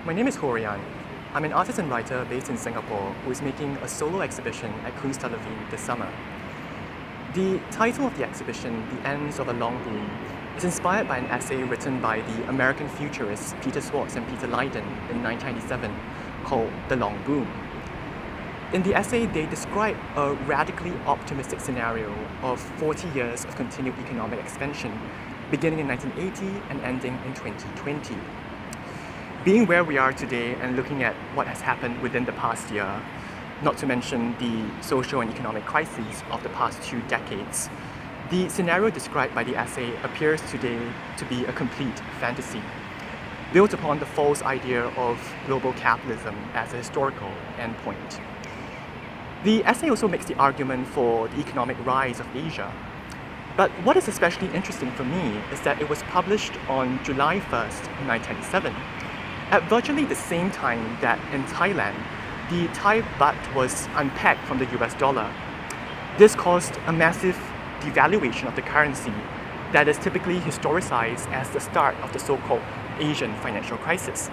My name is Ho Rui An. I'm an artist and writer based in Singapore who is making a solo exhibition at Kunsthalle Wien this summer. The title of the exhibition, The Ends of a Long Boom, is inspired by an essay written by the American futurists Peter Schwartz and Peter Leiden in 1997 called The Long Boom. In the essay, they describe a radically optimistic scenario of 40 years of continued economic expansion, beginning in 1980 and ending in 2020. Being where we are today and looking at what has happened within the past year, not to mention the social and economic crises of the past 2 decades, the scenario described by the essay appears today to be a complete fantasy, built upon the false idea of global capitalism as a historical endpoint. The essay also makes the argument for the economic rise of Asia. But what is especially interesting for me is that it was published on July 1st, 1997, at virtually the same time that in Thailand, the Thai baht was unpegged from the US dollar. This caused a massive devaluation of the currency that is typically historicized as the start of the so-called Asian financial crisis.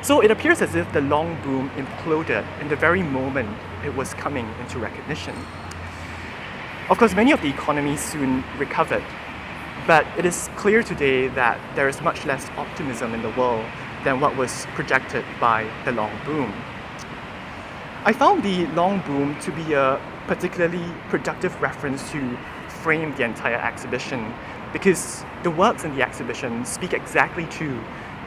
So it appears as if the long boom imploded in the very moment it was coming into recognition. Of course, many of the economies soon recovered, but it is clear today that there is much less optimism in the world than what was projected by the long boom. I found the long boom to be a particularly productive reference to frame the entire exhibition because the works in the exhibition speak exactly to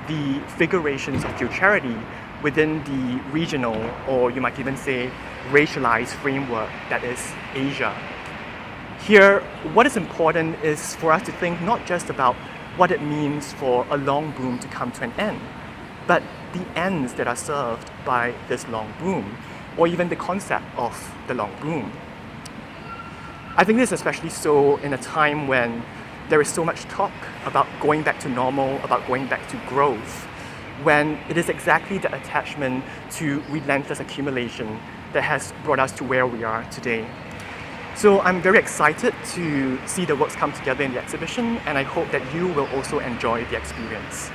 the figurations of futurity within the regional, or you might even say racialized framework that is Asia. Here, what is important is for us to think not just about what it means for a long boom to come to an end, but the ends that are served by this long boom, or even the concept of the long boom. I think this is especially so in a time when there is so much talk about going back to normal, about going back to growth, when it is exactly the attachment to relentless accumulation that has brought us to where we are today. So I'm very excited to see the works come together in the exhibition, and I hope that you will also enjoy the experience.